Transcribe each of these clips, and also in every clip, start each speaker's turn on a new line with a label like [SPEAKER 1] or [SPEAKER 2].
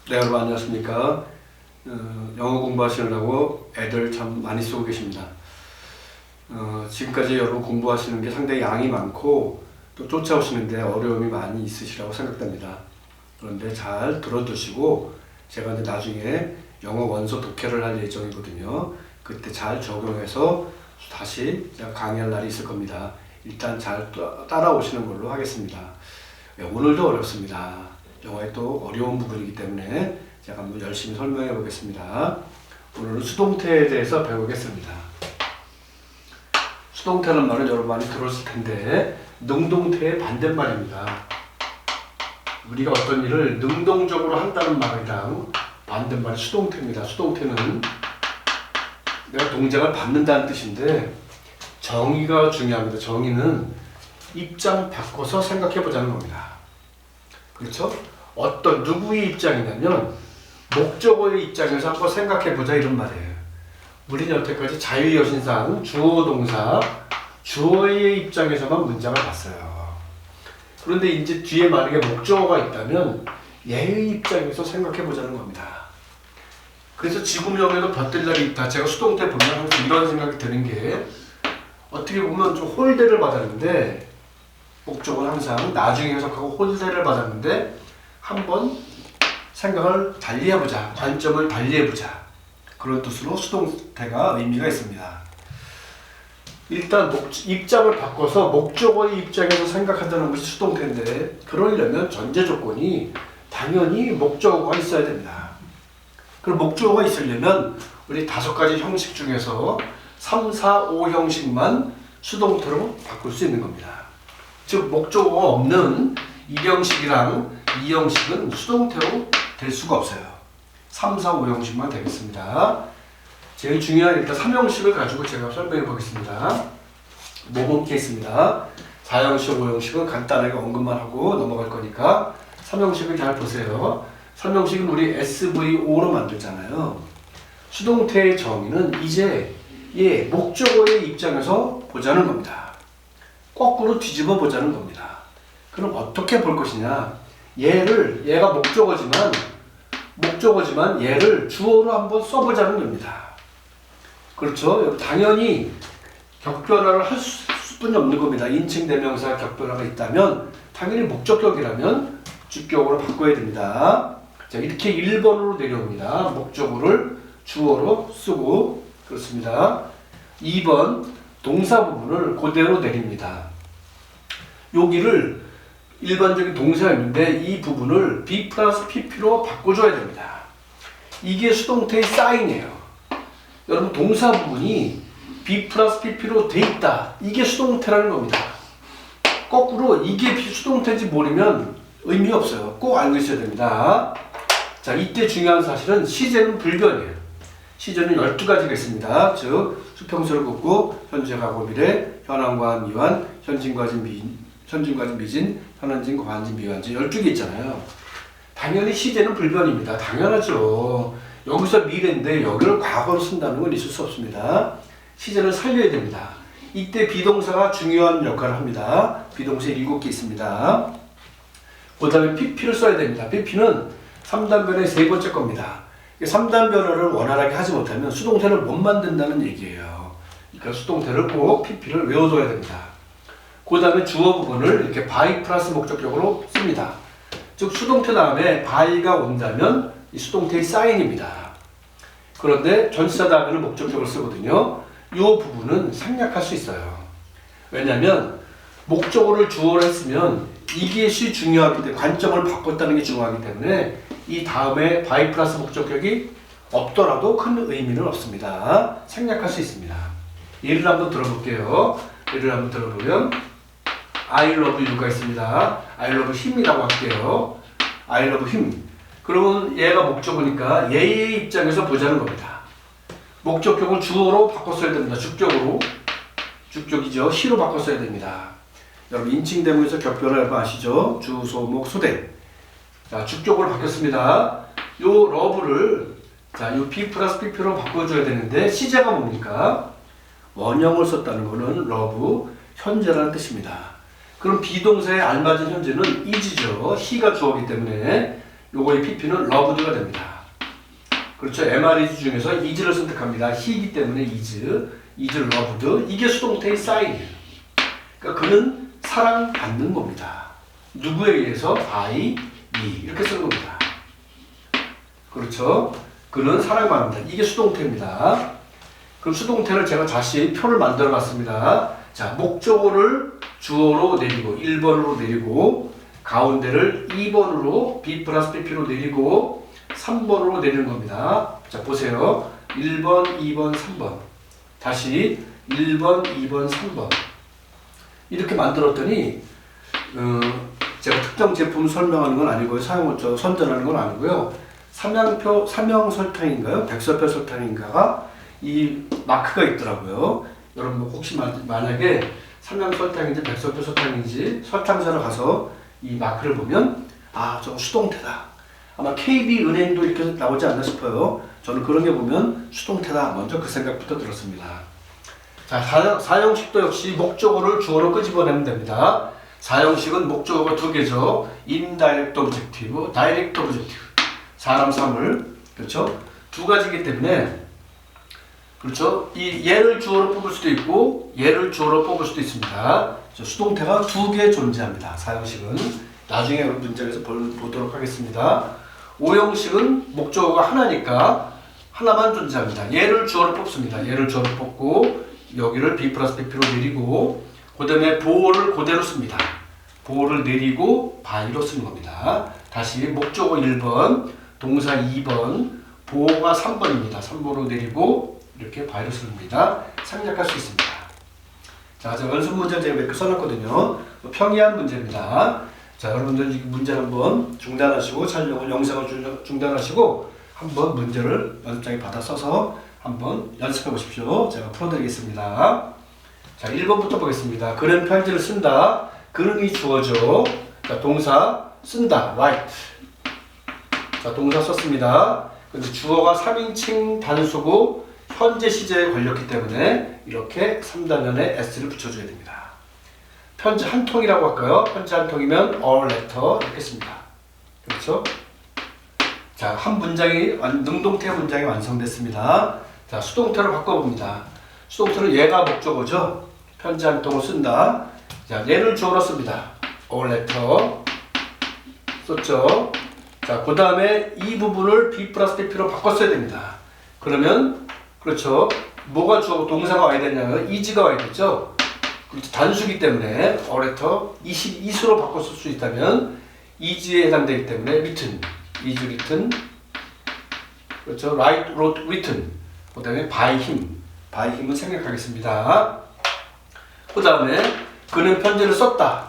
[SPEAKER 1] 네, 여러분 안녕하십니까. 영어 공부하시려고 애들 참 많이 쓰고 계십니다. 지금까지 여러분 공부하시는 게 상당히 양이 많고 또 쫓아오시는데 어려움이 많이 있으시라고 생각됩니다. 그런데 잘 들어두시고 제가 이제 나중에 영어 원서 독해를 할 예정이거든요. 그때 잘 적용해서 다시 제가 강의할 날이 있을 겁니다. 일단 잘 따라오시는 걸로 하겠습니다. 오늘도 어렵습니다. 영어의 또 어려운 부분이기 때문에 제가 한번 열심히 설명해 보겠습니다. 오늘은 수동태에 대해서 배우겠습니다. 수동태라는 말은 여러분 많이 들었을 텐데 능동태의 반대말입니다. 우리가 어떤 일을 능동적으로 한다는 말이랑 반대말이 수동태입니다. 수동태는 내가 동작을 받는다는 뜻인데 정의가 중요합니다. 정의는 입장 바꿔서 생각해 보자는 겁니다. 그렇죠? 어떤 누구의 입장이냐면 목적어의 입장에서 한번 생각해 보자 이런 말이에요. 우리는 여태까지 자유여신상, 주어, 동사, 주어의 입장에서만 문장을 봤어요. 그런데 이제 뒤에 만약에 목적어가 있다면 얘의 입장에서 생각해 보자는 겁니다. 그래서 지구명에도 볕들 날이 있다. 제가 수동태 보면 항상 이런 생각이 드는 게 어떻게 보면 좀 홀대를 받았는데 목적은 항상 나중에 해석하고 홀대를 받았는데 한번 생각을 달리 해보자. 관점을 달리 해보자. 그런 뜻으로 수동태가 의미가 있습니다. 일단 입장을 바꿔서 목적어의 입장에서 생각한다는 것이 수동태인데 그러려면 전제 조건이 당연히 목적어가 있어야 됩니다. 그럼 목적어가 있으려면 우리 5가지 형식 중에서 3, 4, 5 형식만 수동태로 바꿀 수 있는 겁니다. 즉 목적어가 없는 1형식이랑 2형식은 수동태로 될 수가 없어요. 3, 4, 5 형식만 되겠습니다. 제일 중요한 일단 3형식을 가지고 제가 설명해 보겠습니다. 모범 케이스입니다. 4형식, 5형식은 간단하게 언급만 하고 넘어갈 거니까 3형식을 잘 보세요. 3형식은 우리 SVO로 만들잖아요. 수동태의 정의는 이제 목적어의 입장에서 보자는 겁니다. 거꾸로 뒤집어 보자는 겁니다. 그럼 어떻게 볼 것이냐? 얘가 목적어지만 얘를 주어로 한번 써보자는 겁니다. 그렇죠? 당연히 격변화를 할 수뿐이 없는 겁니다. 인칭 대명사 격변화가 있다면 당연히 목적격이라면 주격으로 바꿔야 됩니다. 자, 이렇게 1번으로 내려옵니다. 목적어를 주어로 쓰고 그렇습니다. 2번 동사 부분을 그대로 내립니다. 여기를 일반적인 동사였는데 이 부분을 be 플러스 pp로 바꿔줘야 됩니다. 이게 수동태의 사인이에요. 여러분 동사 부분이 be 플러스 pp로 돼 있다. 이게 수동태라는 겁니다. 거꾸로 이게 수동태인지 모르면 의미 없어요. 꼭 알고 있어야 됩니다. 자, 이때 중요한 사실은 시제는 불변이에요. 시제는 12가지가 있습니다. 즉 수평수를 긋고 현재, 과거, 미래, 현황과 미완, 현진, 과진, 미진, 현안진, 과안진, 미완진 12개 있잖아요. 당연히 시제는 불변입니다. 당연하죠. 여기서 미래인데 여기를 과거로 쓴다는 건 있을 수 없습니다. 시제를 살려야 됩니다. 이때 비동사가 중요한 역할을 합니다. 비동사 7개 있습니다. 그 다음에 pp를 써야 됩니다. pp는 3단변의 세 번째 겁니다. 3단 변화를 원활하게 하지 못하면 수동태를 못 만든다는 얘기예요. 그러니까 수동태를 꼭 pp를 외워둬야 됩니다. 그 다음에 주어 부분을 이렇게 by 플러스 목적격으로 씁니다. 즉 수동태 다음에 by가 온다면 이 수동태의 사인입니다. 그런데 전치사 다음에는 목적격을 쓰거든요. 이 부분은 생략할 수 있어요. 왜냐하면 목적어를 주어로 했으면 이것이 중요하기 때문에 관점을 바꿨다는 게 중요하기 때문에 이 다음에 by 플러스 목적격이 없더라도 큰 의미는 없습니다. 생략할 수 있습니다. 예를 한번 들어볼게요. 예를 한번 들어보면 I love you가 있습니다. I love him이라고 할게요. I love him. 그러면 얘가 목적어니까 얘의 입장에서 보자는 겁니다. 목적격을 주어로 바꿨어야 됩니다. 주격이죠. 시로 바꿨어야 됩니다. 여러분 인칭 대명에서 격변화 여러분 아시죠? 주, 소, 목, 소대. 자, 주격으로 바뀌었습니다. 요 러브를 요 be 플러스 pp로 바꿔줘야 되는데 시제가 뭡니까? 원형을 썼다는 거는 러브, 현재라는 뜻입니다. 그럼 비동사에 알맞은 현재는 is죠. he가 주어이기 때문에 요거의 PP는 loved가 됩니다. 그렇죠. MREG 중에서 is를 선택합니다. he이기 때문에 is loved. 이게 수동태의 sign이에요. 그러니까 그는 사랑받는 겁니다. 누구에 의해서? by me. 이렇게 쓰는 겁니다. 그렇죠. 그는 사랑받는다. 이게 수동태입니다. 그럼 수동태를 제가 다시 표를 만들어 봤습니다. 자, 목적어를 주어로 내리고 1번으로 내리고 가운데를 2번으로 B 플러스 PP로 내리고 3번으로 내리는 겁니다. 자, 보세요. 1번, 2번, 3번. 다시 1번, 2번, 3번. 이렇게 만들었더니 제가 특정 제품 설명하는 건 아니고요. 사용호조 선전하는 건 아니고요. 삼양 설탕인가요? 백설표 설탕인가가 이 마크가 있더라고요. 여러분 혹시 만약에 삼양 설탕인지 백설표 설탕인지 설탕사를 가서 이 마크를 보면 아, 저거 수동태다. 아마 KB은행도 이렇게 나오지 않나 싶어요. 저는 그런 게 보면 수동태다. 먼저 그 생각부터 들었습니다. 자, 사형식도 역시 목적어를 주어로 끄집어내면 됩니다. 사형식은 목적어가 두 개죠. indirect objective, direct objective. 사람, 사물. 그렇죠? 두 가지이기 때문에 그렇죠? 이 얘를 주어로 뽑을 수도 있고 얘를 주어로 뽑을 수도 있습니다. 수동태가 두 개 존재합니다. 사형식은 나중에 문제에서 보도록 하겠습니다. 오형식은 목적어가 하나니까 하나만 존재합니다. 얘를 주어로 뽑습니다. 얘를 주어로 뽑고 여기를 B 플러스 PP로 내리고 그 다음에 보호를 그대로 씁니다. 보호를 내리고 by로 쓰는 겁니다. 다시 목적어 1번, 동사 2번, 보호가 3번입니다. 3번으로 내리고 이렇게 by로 쓰는 겁니다. 생략할 수 있습니다. 자, 연습 문제 제가 몇 개 써놨거든요. 평이한 문제입니다. 자, 여러분들 이 문제 한번 중단하시고 촬영을 영상을 중단하시고 한번 문제를 연습장에 받아 써서 한번 연습해 보십시오. 제가 풀어드리겠습니다. 자, 1번부터 보겠습니다. 그는 편지를 쓴다. 그는이 주어죠. 자, 동사 쓴다. write. 자, 동사 썼습니다. 근데 주어가 3인칭 단수고 현재 시제에 걸렸기 때문에 이렇게 3단원에 s를 붙여줘야 됩니다. 편지 한 통이라고 할까요? 편지 한 통이면 a letter 이렇게 씁니다. 그렇죠? 자, 한 문장이 능동태 문장이 완성됐습니다. 자, 수동태로 바꿔봅니다. 수동태는 얘가 목적어죠. 편지 한 통을 쓴다. 자, 얘를 주어로 씁니다. a letter 썼죠. 자, 그 다음에 이 부분을 B 플러스 PP로 바꿨어야 됩니다. 그러면 그렇죠. 뭐가 주어 동사가 와야 되냐면 is가 와야 되죠. 그렇죠. 단수기 때문에 a letter is로 바꿨을 수 있다면 is에 해당되기 때문에 written, is written, 그렇죠. wrote, written. 그 다음에 by him, by him은 생략하겠습니다. 그 다음에 그는 편지를 썼다.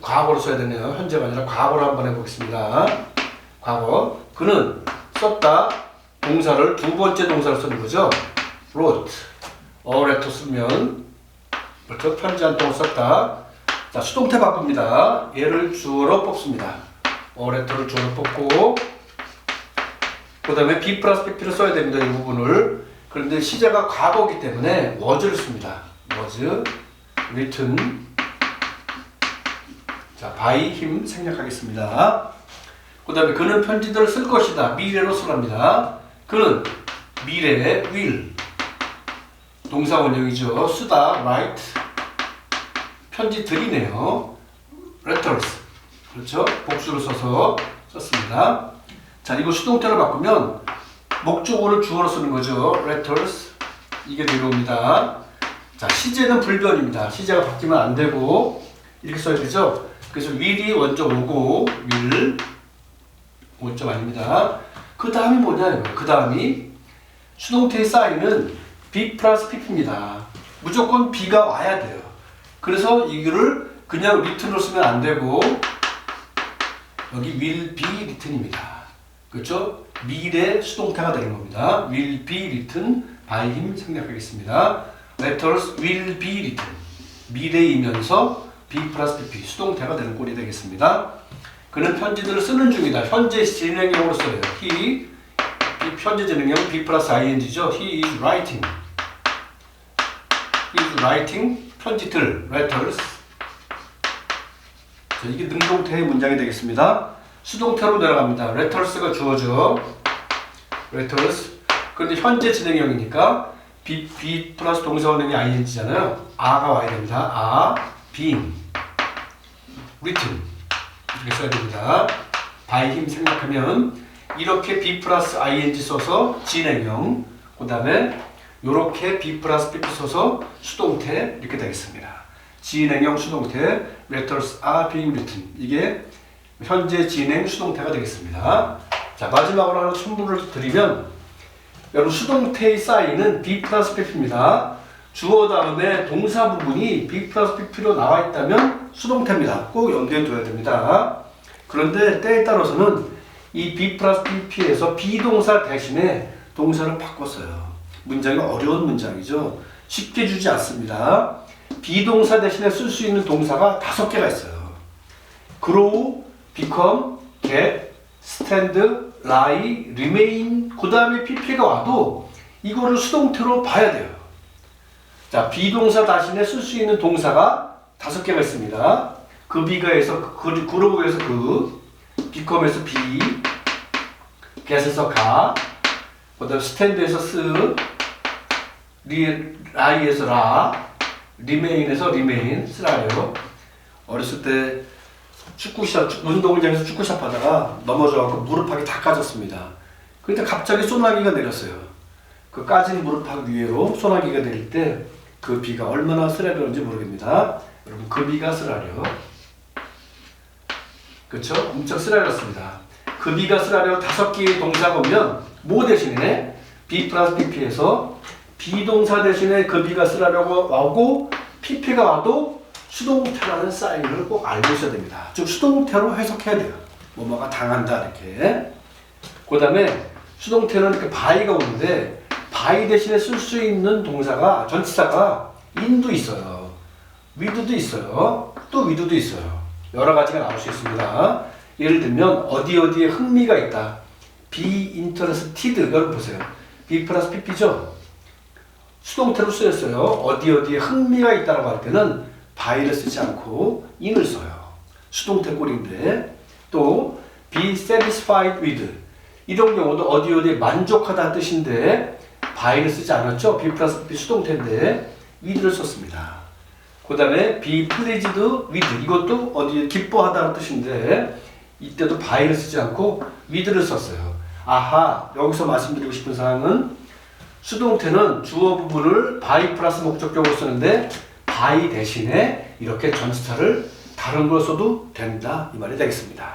[SPEAKER 1] 과거로 써야 되네요. 현재가 아니라 과거로 한번 해보겠습니다. 과거. 그는 썼다. 동사를 두 번째 동사를 쓰는 거죠. wrote. a letter 쓰면 그렇죠. 편지 한 통을 썼다. 자, 수동태 바꿉니다. 얘를 주어로 뽑습니다. a letter를 주어로 뽑고 그 다음에 B 플러스 PP를 써야 됩니다. 이 부분을. 그런데 시제가 과거이기 때문에 was를 씁니다. was written. 자, by him 생략하겠습니다. 그 다음에 그는 편지들을 쓸 것이다. 미래로 쓰랍니다. 그는 미래에 will. 동사 원형이죠. 쓰다. write. 편지들이네요. letters. 그렇죠? 복수를 써서 썼습니다. 자, 이거 수동태로 바꾸면 목적어를 주어로 쓰는 거죠. letters. 이게 내려옵니다. 자, 시제는 불변입니다. 시제가 바뀌면 안 되고 이렇게 써야 되죠. 그래서 will이 먼저 오고 will 오점 아닙니다. 그 다음이 뭐냐? 그 다음이 수동태의 사인은 B 플러스 PP입니다. 무조건 B가 와야 돼요. 그래서 이거를 그냥 written으로 쓰면 안 되고 여기 will be written입니다. 그렇죠? 미래 수동태가 되는 겁니다. will be written by him 생략하겠습니다. letters will be written. 미래이면서 B 플러스 PP 수동태가 되는 꼴이 되겠습니다. 그는 편지들을 쓰는 중이다. 현재 진행형으로 써요. he 현재 진행형 B 플러스 ing죠. he is writing. he is writing 편지들 letters. 자, 이게 능동태의 문장이 되겠습니다. 수동태로 내려갑니다. 레터스가 주어져. 레터스. 그런데 현재 진행형이니까 be 플러스 동사원형이 ing잖아요. a가 와야 됩니다. being, written 이렇게 써야 됩니다. by him 생략하면 이렇게 be 플러스 ing 써서 진행형, 그 다음에 이렇게 be 플러스 pp 써서 수동태 이렇게 되겠습니다. 진행형 수동태 letters are being written, 이게 현재 진행 수동태가 되겠습니다. 자, 마지막으로 하나 첨부를 드리면 여러분 수동태의 사인은 be 플러스 pp입니다. 주어 다음에 동사 부분이 be 플러스 pp로 나와 있다면 수동태입니다. 꼭 염두에 둬야 됩니다. 그런데 때에 따라서는 이 be 플러스 pp에서 비동사 대신에 동사를 바꿨어요. 문장이 어려운 문장이죠. 쉽게 주지 않습니다. 비동사 대신에 쓸 수 있는 동사가 5개가 있어요. grow, become, get, stand, lie, remain, 그 다음에 pp가 와도 이거를 수동태로 봐야 돼요. 자, 비동사 대신에 쓸 수 있는 동사가 5개가 있습니다. 그 비가에서 grow에서 become에서 be, get에서 가, 그 다음 stand에서 쓰, lie에서 라, remain에서 remain 쓰라요. 어렸을 때 운동장에서 축구샷 하다가 넘어져갖고 무릎팍이 다 까졌습니다. 그런데 갑자기 소나기가 내렸어요. 그 까진 무릎팍 위로 소나기가 내릴 때 그 비가 얼마나 쓰라렸는지 모르겠습니다. 여러분, 그 비가 쓰라려. 그쵸? 엄청 쓰라렸습니다. 그 비가 쓰라려 5개의 동사가 오면 뭐 대신에 be 플러스 pp에서 비동사 대신에 그 비가 쓰라려고 와고 pp가 와도 수동태라는 사인을 꼭 알고 있어야 됩니다. 즉 수동태로 해석해야 돼요. 뭐뭐가 당한다 이렇게. 그 다음에 수동태는 이렇게 by가 오는데 by 대신에 쓸 수 있는 동사가 전치사가 in도 있어요. with도 있어요. 또 with도 있어요. 여러 가지가 나올 수 있습니다. 예를 들면 어디에 흥미가 있다. be interested. 여러분 보세요. be 플러스 pp죠. 수동태로 쓰였어요. 어디에 흥미가 있다라고 할 때는 by를 쓰지 않고 in을 써요. 수동태 꼴인데, 또 be satisfied with 이런 경우도 어디에 만족하다는 뜻인데 by를 쓰지 않았죠. be 플러스 pp 수동태인데 with를 썼습니다. 그 다음에 be pleased with 이것도 어디에 기뻐하다는 뜻인데 이때도 by를 쓰지 않고 with를 썼어요. 아하, 여기서 말씀드리고 싶은 사항은 수동태는 주어 부분을 by 플러스 목적격으로 쓰는데 by 대신에 이렇게 전치사를 다른 걸 써도 된다, 이 말이 되겠습니다.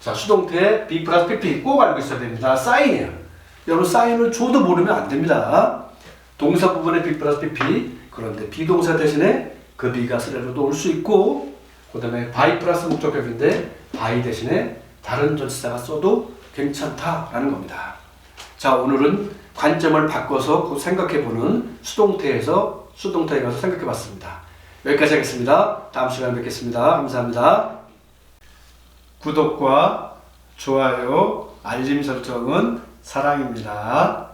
[SPEAKER 1] 자, 수동태 be 플러스 pp 꼭 알고 있어야 됩니다. 사인이에요. 여러분, 사인을 줘도 모르면 안 됩니다. 동사 부분에 be 플러스 pp, 그런데 비동사 대신에 그 be가 쓰레로도 올 수 있고, 그 다음에 by 플러스 목적격인데 by 대신에 다른 전치사가 써도 괜찮다라는 겁니다. 자, 오늘은 관점을 바꿔서 생각해보는 수동태에 가서 생각해봤습니다. 여기까지 하겠습니다. 다음 시간에 뵙겠습니다. 감사합니다. 구독과 좋아요, 알림 설정은 사랑입니다.